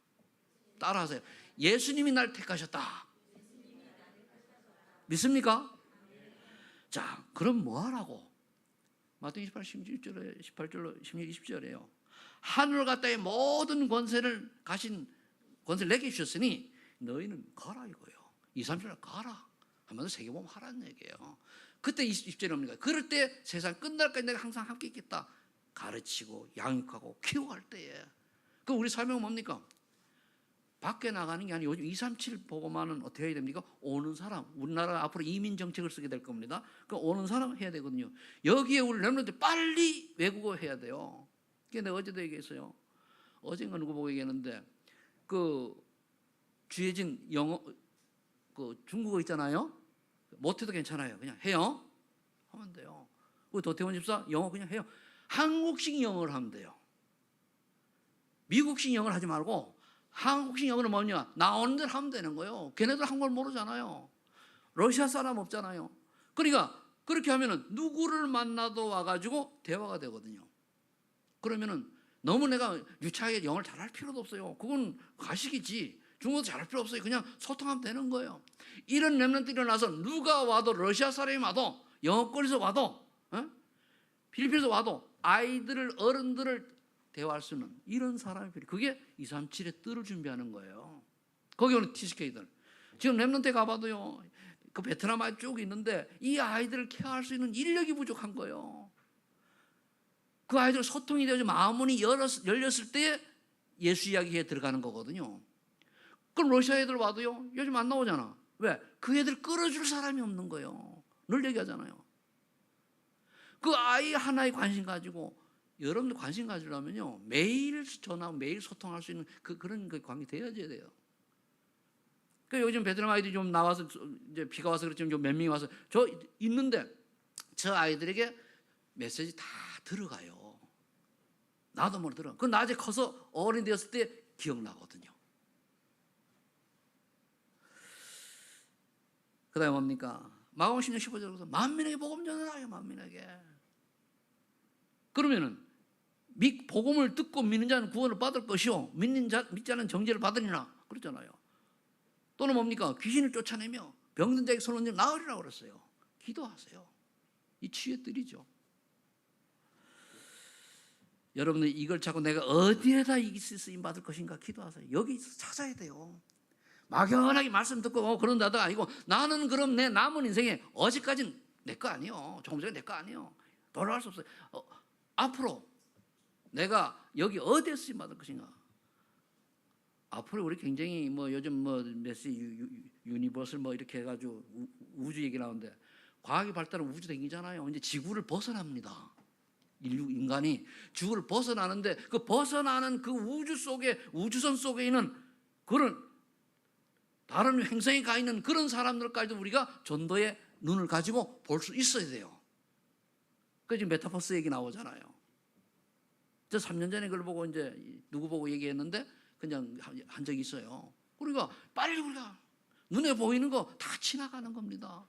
따라하세요. 예수님이 나를 택하셨다. 믿습니까? 자, 그럼 뭐 하라고? 마태복음 28, 16절에 18절로 16, 20절에요. 하늘과 땅의 모든 권세를 내게 주셨으니 너희는 가라 이거예요. 2, 3절에 가라. 한번 더 세계보험 하라는 얘기예요. 그때 20절에 뭡니까? 그럴 때 세상 끝날까지 내가 항상 함께 있겠다. 가르치고 양육하고 키워갈 때에. 그럼 우리 삶은 뭡니까? 밖에 나가는 게 아니고 요즘 237 보고만은 어떻게 해야 됩니까? 오는 사람. 우리나라 앞으로 이민 정책을 쓰게 될 겁니다. 그 오는 사람 해야 되거든요. 여기에 우리 렘넌트 빨리 외국어 해야 돼요. 그게 내가 어제도 얘기했어요. 어젠가 누구 보고 얘기했는데 그 주혜진 영어 그 중국어 있잖아요. 못해도 괜찮아요. 그냥 해요. 하면 돼요. 우리 도태원 집사 영어 그냥 해요. 한국식 영어를 하면 돼요. 미국식 영어를 하지 말고 한국식 영어는 뭐냐? 나오는 대로 하면 되는 거예요. 걔네들 한국어를 모르잖아요. 러시아 사람 없잖아요. 그러니까 그렇게 하면은 누구를 만나도 와가지고 대화가 되거든요. 그러면은 너무 내가 유창하게 영어를 잘할 필요도 없어요. 그건 가식이지. 중국어도 잘할 필요 없어요. 그냥 소통하면 되는 거예요. 이런 렘넌트들이 일어나서 누가 와도 러시아 사람이 와도 영어권에서 와도 필리핀에서 와도 아이들을 어른들을 대화할 수 있는 이런 사람이 필요해요. 그게 237의 뜰을 준비하는 거예요. 거기 오는 TCK들. 지금 렘넌트에 가봐도요. 그 베트남 아이 쭉 있는데 이 아이들을 케어할 수 있는 인력이 부족한 거예요. 그 아이들 소통이 되어서 마음문이 열렸을 때 예수 이야기에 들어가는 거거든요. 그럼 러시아 애들 와도요. 요즘 안 나오잖아. 왜? 그 애들 끌어줄 사람이 없는 거예요. 늘 얘기하잖아요. 그 아이 하나에 관심 가지고 여러분들 관심 가지려면요. 매일 전화하고 매일 소통할 수 있는 그런 관계 되어져야 돼요. 그 요즘 베트남 아이들이 좀 나와서 이제 비가 와서 그렇지만 몇 명이 와서 저 있는데 저 아이들에게 메시지 다 들어가요. 나도 모르게 들어. 그 낮에 커서 어른이 되었을 때 기억나거든요. 그 다음에 뭡니까? 마가복음 10장 15절에서 만민에게 복음 전하라. 만민에게. 그러면은 복음을 듣고 믿는 자는 구원을 받을 것이요 믿지 않은 정죄를 받으리라 그랬잖아요. 또는 뭡니까? 귀신을 쫓아내며 병든 자에게 손을 얹으면 나으리라고 그랬어요. 기도하세요. 이 치유의 뜰이죠. 여러분들 이걸 찾고 내가 어디에다 이 쓰임 받을 것인가 기도하세요. 여기 찾아야 돼요. 막연하게 말씀 듣고 그런다도 아니고 나는 그럼 내 남은 인생에 어제까지는 내 거 아니에요. 조금 전에 내 거 아니에요. 돌아갈 수 없어요. 앞으로 내가 여기 어디에 쓰임 받을 것인가. 앞으로 우리 굉장히 요즘 메시 유니버설 이렇게 해가지고 우주 얘기 나오는데 과학이 발달은 우주 댕기잖아요. 이제 지구를 벗어납니다. 인간이 지구를 벗어나는데 그 벗어나는 그 우주 속에 우주선 속에 있는 그런 다른 행성에 가 있는 그런 사람들까지도 우리가 전도의 눈을 가지고 볼 수 있어야 돼요. 그 지금 메타버스 얘기 나오잖아요. 저 3년 전에 그걸 보고 이제 누구 보고 얘기했는데 그냥 한 적이 있어요. 우리가 빨리 우리가 눈에 보이는 거 다 지나가는 겁니다.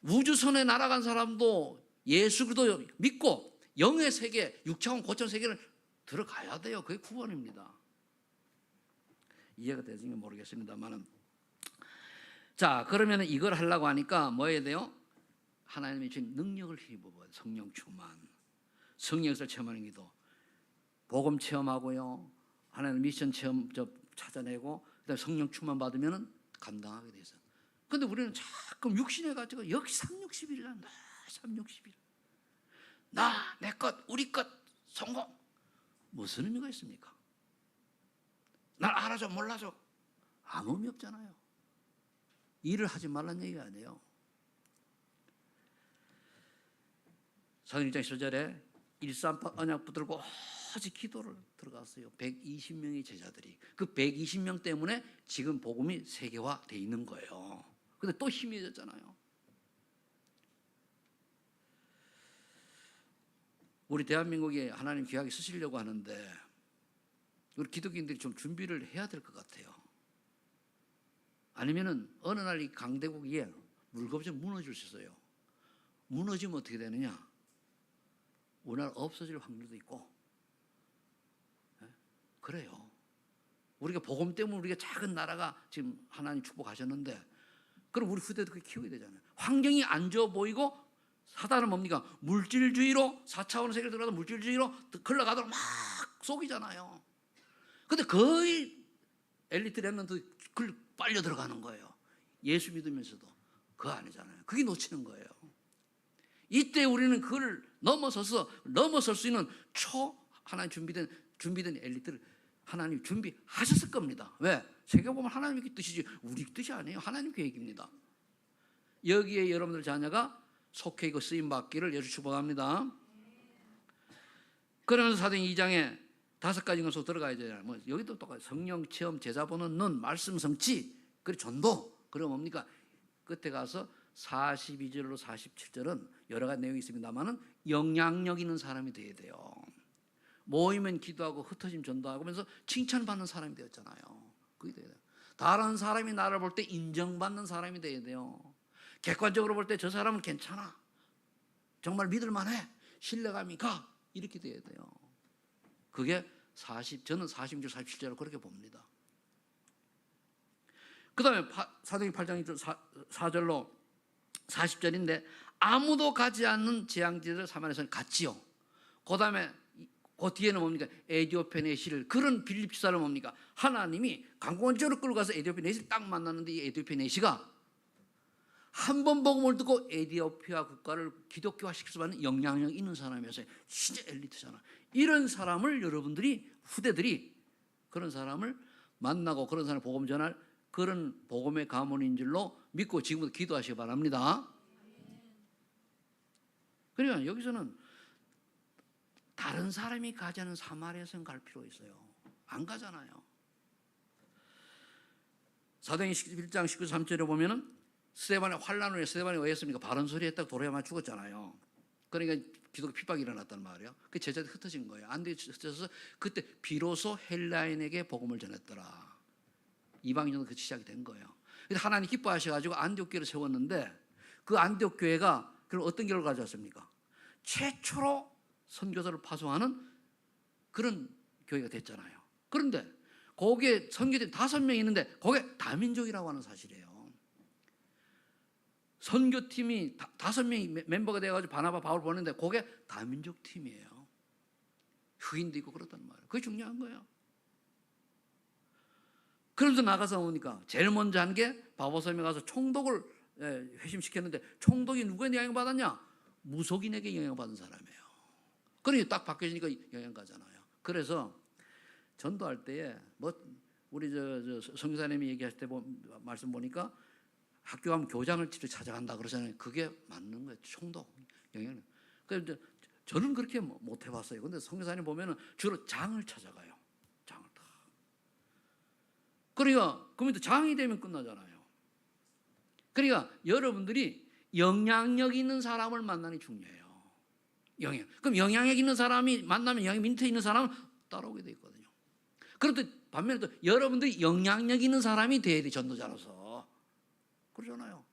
우주선에 날아간 사람도 예수 그리스도 믿고 영의 세계, 육차원 고천 세계를 들어가야 돼요. 그게 구원입니다. 이해가 되는지 모르겠습니다만은 자 그러면 이걸 하려고 하니까 뭐 해야 돼요? 하나님이 주신 능력을 힘입어요. 성령 충만, 성령을 체험하는 기도, 복음 체험하고요. 하나님 미션 체험 찾아내고 그다음에 성령 충만 받으면은 감당하게 돼 있어요. 근데 우리는 자꾸 육신에 가지고 여기 360일 난다. 360일. 나, 내 것, 우리 것, 성공. 무슨 의미가 있습니까? 날 알아줘, 몰라줘. 아무 의미 없잖아요. 일을 하지 말라는 얘기가 아니에요. 사도행 1장 15절에 일삼파 언약 붙들고 오직 기도를 들어갔어요. 120명의 제자들이. 그 120명 때문에 지금 복음이 세계화되어 있는 거예요. 근데 또 희미해졌잖아요. 우리 대한민국에 하나님 귀하게 쓰시려고 하는데 우리 기독인들이 좀 준비를 해야 될 것 같아요. 아니면은 어느 날 이 강대국이 물겁이 무너질 수 있어요. 무너지면 어떻게 되느냐? 우리나라 없어질 확률도 있고 그래요. 우리가 복음 때문에 우리가 작은 나라가 지금 하나님 축복하셨는데 그럼 우리 후대도 그렇게 키워야 되잖아요. 환경이 안 좋아 보이고 사단은 뭡니까? 물질주의로 4차원 세계를 들어가서 물질주의로 흘러가도록 막 속이잖아요. 근데 거의 엘리트 렘넌트 그 빨려 들어가는 거예요. 예수 믿으면서도 그거 아니잖아요. 그게 놓치는 거예요. 이때 우리는 그걸 넘어설 수 있는 하나님 준비된 엘리트를 하나님 준비하셨을 겁니다. 왜? 세계복음은 하나님의 뜻이지 우리 뜻이 아니에요. 하나님 계획입니다. 여기에 여러분들 자녀가 속해 있고 쓰임받기를 예수 축복합니다. 그러면서 사도행 2장에 5가지 것으로 들어가야 되잖아요. 뭐 여기도 똑같아요. 성령 체험, 제자 보는 눈, 말씀 성취, 그리고 전도. 그럼 뭡니까? 끝에 가서 42절로 47절은 여러 가지 내용이 있습니다만은 영향력 있는 사람이 돼야 돼요. 모이면 기도하고 흩어지면 전도하고 하면서 칭찬받는 사람이 되었잖아요. 그게 돼야 돼요. 다른 사람이 나를 볼 때 인정받는 사람이 돼야 돼요. 객관적으로 볼 때 저 사람은 괜찮아, 정말 믿을만해, 신뢰감이 가, 이렇게 돼야 돼요. 그게 저는 46절 47절로 그렇게 봅니다. 그 다음에 사도행 8장 4절로 40절인데 아무도 가지 않는 재앙지를 사마리아에서는 갔지요. 그 다음에 그 뒤에는 뭡니까? 에디오페 내시를, 그런 빌립 지사를 뭡니까? 하나님이 강권적으로 끌고 가서 에디오페 내시를 딱 만났는데 이 에디오페 내시가 한 번 복음을 듣고 에디오피아 국가를 기독교화 시킬 수 있는 영향력 있는 사람이었어요. 진짜 엘리트잖아. 이런 사람을 여러분들이, 후대들이 그런 사람을 만나고 그런 사람 복음 전할 그런 복음의 가문인 줄로 믿고 지금부터 기도하시기 바랍니다. 그러니까 여기서는 다른 사람이 가지 않은 사마리아에서는 갈 필요 있어요. 안 가잖아요. 사도행 11장 19, 3절에 보면은 스데반의 환란 후에 스데반이 왜 했습니까? 바른 소리 했다가 돌에 맞아 죽었잖아요. 그러니까 기독교 핍박이 일어났단 말이에요. 그 제자들이 흩어진 거예요. 안디옥에 흩어져서 그때 비로소 헬라인에게 복음을 전했더라. 이방인은 그 시작이 된 거예요. 그래서 하나님 기뻐하셔가지고 안디옥 교회를 세웠는데 그 안디옥 교회가 그럼 어떤 결과를 가져왔습니까? 최초로 선교사를 파송하는 그런 교회가 됐잖아요. 그런데 거기에 선교사들이 5명이 있는데 거기에 다민족이라고 하는 사실이에요. 선교팀이 5명이 멤버가 돼가지고 바나바 바울 보냈는데 그게 다민족 팀이에요. 흑인도 있고 그렇단 말이에요. 그게 중요한 거예요. 그러면서 나가서 오니까 제일 먼저 한 게 바보섬에 가서 총독을 회심시켰는데 총독이 누구에 영향받았냐? 무속인에게 영향받은 사람이에요. 그러니 딱 바뀌어지니까 영향가잖아요. 그래서 전도할 때에 뭐 우리 성교사님이 얘기하실 때 말씀 보니까 학교 가면 교장을 직접 찾아간다 그러잖아요. 그게 맞는 거예요. 총독 영향. 그런데 저는 그렇게 못 해봤어요. 근데 성교사님 보면은 주로 장을 찾아가요. 장을 다. 그러니까 그러면 장이 되면 끝나잖아요. 그러니까 여러분들이 영향력 있는 사람을 만나는 게 중요해요. 그럼 영향력 있는 사람이 만나면 영향 밑에 있는 사람은 따라오게 돼 있거든요. 그런데 반면에 또 여러분들이 영향력 있는 사람이 돼야 돼, 전도자로서. 그러잖아요.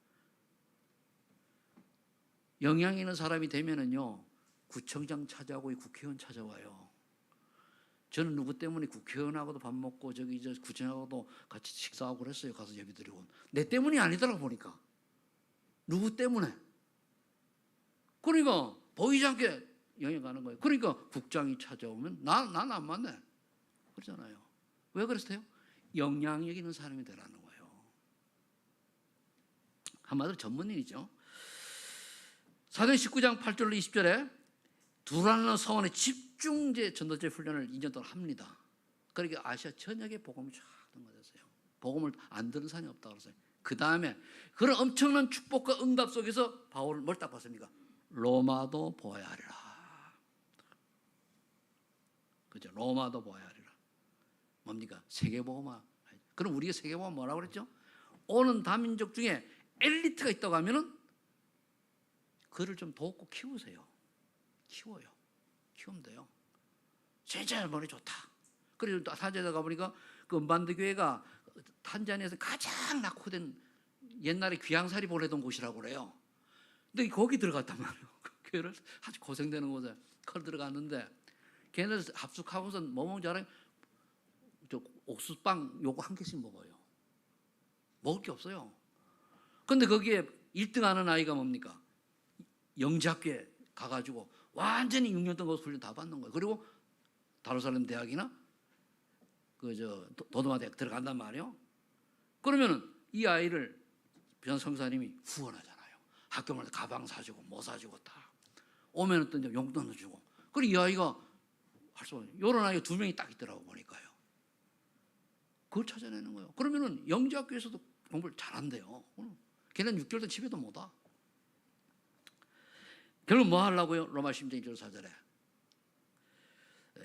영향 있는 사람이 되면은요, 구청장 찾아오고 국회의원 찾아와요. 저는 누구 때문에 국회의원하고도 밥 먹고 저기 구청장하고도 같이 식사하고 그랬어요. 가서 예배 드리고. 내 때문이 아니더라고 보니까. 누구 때문에? 그러니까 보이지 않게 영향 가는 거예요. 그러니까 국장이 찾아오면 난 안 만나. 그러잖아요. 왜 그랬어요? 영향력 있는 사람이 되라는 거예요. 한마디로 전문인이죠. 사도행 19장 8절로 20절에 두라노 서원의 집중제 전도제 훈련을 2년 동안 합니다. 그러니까 아시아 전역에 복음이 쫙 등장했어요. 복음을 안 들은 사람이 없다고 그랬어요. 그 다음에 그런 엄청난 축복과 응답 속에서 바울을 뭘 딱 봤습니까? 로마도 보아야 하리라. 그죠? 로마도 보아야 하리라. 뭡니까? 세계복음화. 그럼 우리가 세계복음화 뭐라고 그랬죠? 오는 다민족 중에 엘리트가 있다고 하면은 그를 좀 돕고 키우세요. 키워요. 키우면 돼요. 진짜 머리 좋다. 그리고 탄자니아 가보니까 그 음반드 교회가 탄자니아에서 가장 낙후된 옛날에 귀양살이 보내던 곳이라고 그래요. 근데 거기 들어갔단 말이에요. 그 교회를 아주 고생되는 곳에 그걸 들어갔는데 걔네들 합숙하고서 뭐 먹는지 알아요? 저 옥수수빵 요거 한 개씩 먹어요. 먹을 게 없어요. 근데 거기에 1등 하는 아이가 뭡니까? 영재학교에 가가지고 완전히 6년 동안 훈련 다 받는 거예요. 그리고 다루살렘 대학이나 도도마 대학 들어간단 말이에요. 그러면은 이 아이를 변 성사님이 후원하잖아요. 학교마다 가방 사주고 뭐 사주고 다 오면은 또 이제 용돈도 주고. 그리고 이 아이가 할 수 없어요. 이런 아이가 2명이 딱 있더라고 보니까요. 그걸 찾아내는 거예요. 그러면은 영재학교에서도 공부를 잘한대요. 걔는 6개월도 집에도 못 와. 결국 뭐 하려고요? 로마 10장 1절 4절에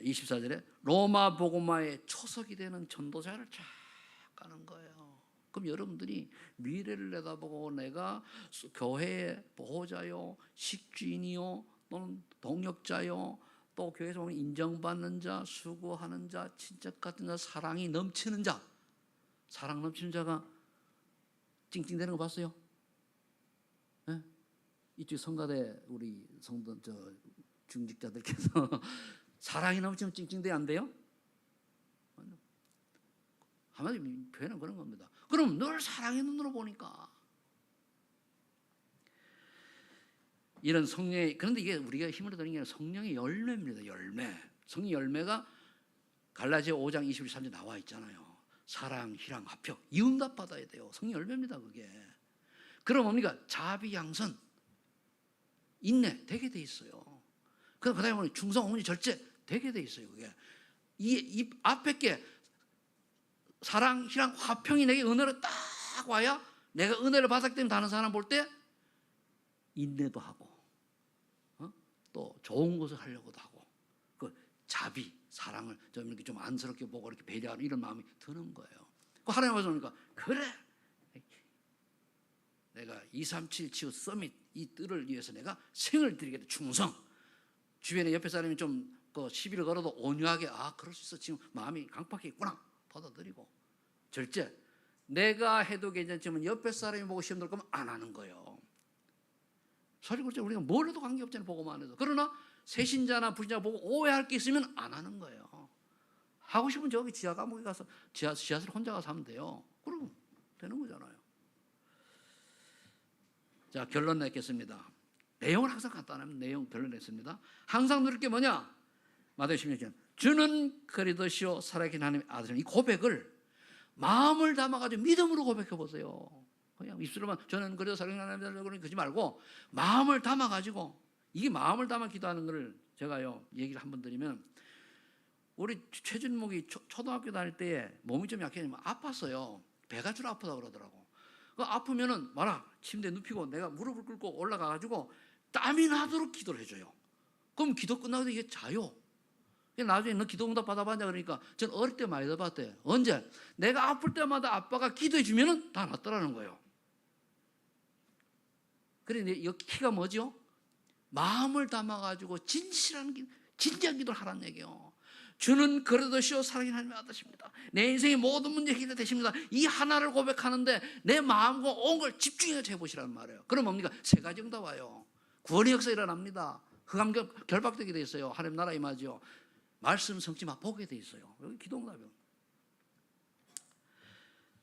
24절에 로마 복음화의 초석이 되는 전도자를 쫙 가는 거예요. 그럼 여러분들이 미래를 내다보고 내가 교회의 보호자요, 식주인이요, 또는 동역자요, 또 교회에서 보면 인정받는 자, 수고하는 자, 친척 같은 자, 사랑이 넘치는 자, 사랑 넘치는 자가 찡찡대는 거 봤어요? 네? 이쪽 성가대 우리 성도 중직자들께서 사랑이 넘치면 찡찡대 안 돼요? 한마디로 표현은 그런 겁니다. 그럼 늘 사랑의 눈으로 보니까 이런 성령의, 그런데 이게 우리가 힘을 얻는 게 아니라 성령의 열매입니다. 열매. 성령 열매가 갈라디아 5장 23절 나와 있잖아요. 사랑, 희랑, 화평, 이응답 받아야 돼요. 성령 열매입니다, 그게. 그럼 뭡니까? 자비, 양선, 인내 되게 돼 있어요. 그다음에 보면 충성, 온유, 절제 되게 돼 있어요. 그게 이 앞에 게 사랑, 희랑, 화평이 내게 은혜로 딱 와야 내가 은혜를 받았기 때문에 다른 사람 볼 때 인내도 하고, 또 좋은 것을 하려고도 하고, 그 자비, 사랑을 좀 이렇게 좀 안쓰럽게 보고 이렇게 배려하는 이런 마음이 드는 거예요. 그 하나님 와서 보니까 그래, 내가 237 치유 서밋 이 뜰을 위해서 내가 생을 드리겠다. 충성. 주변에 옆에 사람이 좀 그 시비를 걸어도 온유하게 그럴 수 있어. 지금 마음이 강팍했구나. 받아들이고. 절제. 내가 해도 괜찮지만 옆에 사람이 보고 시험 들 거면 안 하는 거예요. 사실 그렇죠. 우리가 뭘 해도 관계없잖아요. 보고만 해도. 그러나 새신자나 불신자 보고 오해할 게 있으면 안 하는 거예요. 하고 싶으면 저기 지하 감옥에 가서 지하실 혼자 가서 하면 돼요. 그럼 되는 거잖아요. 자, 결론 냈겠습니다. 내용은 항상 간단합니다. 내용 결론 냈습니다. 항상 누릴 게 뭐냐? 마태복음 16장 주는 그리스도시요 살아계신 하나님의 아들이라는 이 고백을 마음을 담아가지고 믿음으로 고백해 보세요. 그냥 입술로만 저는 그리스도 살아계신 하나님의 아들이라고 그러지 말고 마음을 담아가지고, 이게 마음을 담아 기도하는 걸 제가요 얘기를 한번 드리면, 우리 최준목이 초등학교 다닐 때 몸이 좀 약해지면 아팠어요. 배가 주로 아프다고 그러더라고. 그 아프면은 말아 침대에 눕히고 내가 무릎을 꿇고 올라가가지고 땀이 나도록 기도를 해줘요. 그럼 기도 끝나고 이게 자요. 나중에 너 기도 응답 받아봤냐 그러니까 전 어릴 때 많이 받았대요. 언제? 내가 아플 때마다 아빠가 기도해 주면은 다 낫더라는 거예요. 그래 이 키가 뭐죠? 마음을 담아가지고 진실한 진지한 기도를 하라는 얘기예요. 주는 그리스도시요 살아계신 하나님의 아들이십니다. 내 인생의 모든 문제 해결 되십니다. 이 하나를 고백하는데 내 마음과 온 걸 집중해서 해보시라는 말이에요. 그럼 뭡니까? 세 가지 응답 와요. 구원의 역사 일어납니다. 흑암 결박되게 돼 있어요. 하나님 나라 임하죠. 말씀 성취 맛보게 돼 있어요. 여기 기도 응답이요.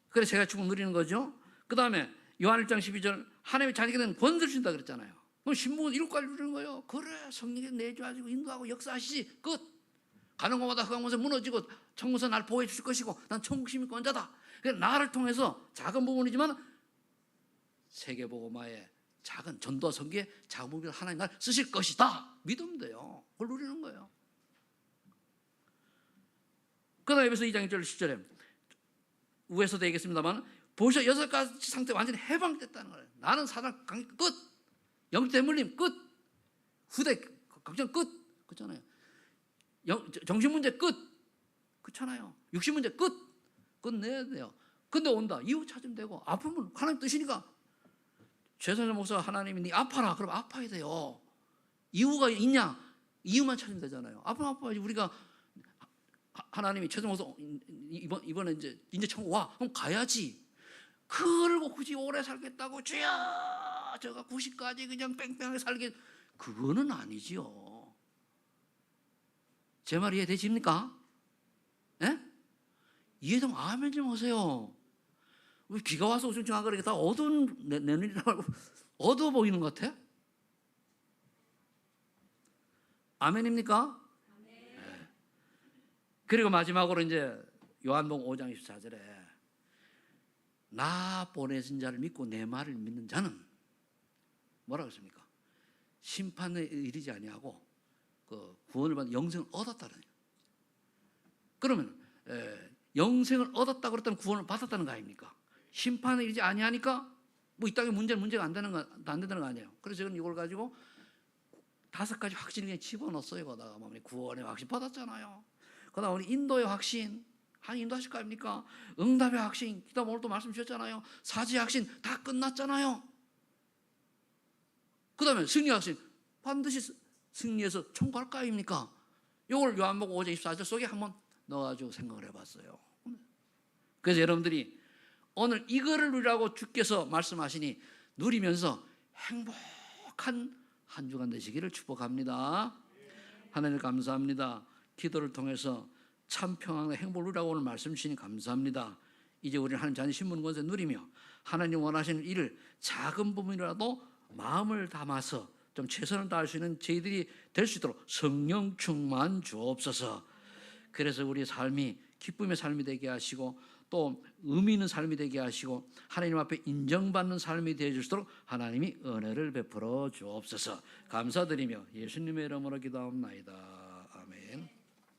그래서 제가 죽음 누리는 거죠. 그 다음에 요한 1장 12절 하나님이 자기에게는 권세를 주신다 그랬잖아요. 그럼 신부는 7가지 누리는 거예요. 그래 성령이 내주하시고 인도하고 역사하시지 끝. 가는 곳마다 흑암에서 무너지고 천국에서 날 보호해 주실 것이고 난 천국 시민권자다. 그래서 나를 통해서 작은 부분이지만 세계복음화의 작은 전도와 선교의 작은 부분을 하나님 날 쓰실 것이다. 믿으면 돼요. 그걸 누리는 거예요. 그 다음에 에베소 2장 1절 10절에 우에서도 얘기했습니다만 보셔 6가지 상태 완전히 해방됐다는 거예요. 나는 사단 강의 끝, 영적 대물림 끝, 후대 걱정 끝, 그렇잖아요. 정신 문제 끝, 그렇잖아요. 육신 문제 끝, 끝내야 돼요. 근데 온다. 이유 찾으면 되고 아프면 하나님 뜻이니까. 최선생 목사가 하나님이 네 아파라 그럼 아파야 돼요. 이유가 있냐? 이유만 찾으면 되잖아요. 아프면 아파야지. 우리가 하나님이 최선생 목사 이번에 이제 천국 와 그럼 가야지. 그러고 굳이 오래 살겠다고 주여 저가 90까지 그냥 뺑뺑하게 살게, 그거는 아니지요. 제 말 이해되십니까? 예? 이해되면 아멘 좀 하세요. 왜 비가 와서 우중충하고 그렇게 다 어두운 내 눈이라 말고 어두워 보이는 것 같아? 아멘입니까? 네. 그리고 마지막으로 이제 요한복음 5장 24절에 나 보내신 자를 믿고 내 말을 믿는 자는 뭐라고 했습니까? 심판에 이르지 아니하고 그 구원을 받은 영생을 얻었다는 거예요. 그러면 영생을 얻었다 그랬다는 구원을 받았다는 거 아닙니까? 심판에 이르지 아니하니까 뭐 이 땅의 문제가 안 된다는 거 아니에요. 그래서 저는 이걸 가지고 5가지 확신을 그냥 집어넣었어요. 거다가 구원의 확신 받았잖아요. 그다음 우리 인도의 확신, 하나님 인도하실 거 아닙니까? 응답의 확신, 그다음 오늘 또 말씀 주셨잖아요. 사지의 확신 다 끝났잖아요. 그다음에 승리의 확신, 반드시 승리해서 총괄 거 아닙니까? 이걸 요한복음 5장 24절 속에 한번 넣어가지고 생각을 해봤어요. 그래서 여러분들이 오늘 이거를 누리라고 주께서 말씀하시니 누리면서 행복한 한 주간 되시기를 축복합니다. 하나님 감사합니다. 기도를 통해서 참 평안과 행복을 누리라고 오늘 말씀 주시니 감사합니다. 이제 우리는 하나님 자녀 신분 권세 누리며 하나님 원하시는 일을 작은 부분이라도 마음을 담아서 좀 최선을 다할 수 있는 저희들이 될 수 있도록 성령 충만 주옵소서. 그래서 우리의 삶이 기쁨의 삶이 되게 하시고 또 의미 있는 삶이 되게 하시고 하나님 앞에 인정받는 삶이 되어 줄수록 하나님이 은혜를 베풀어 주옵소서. 감사드리며 예수님의 이름으로 기도합니다.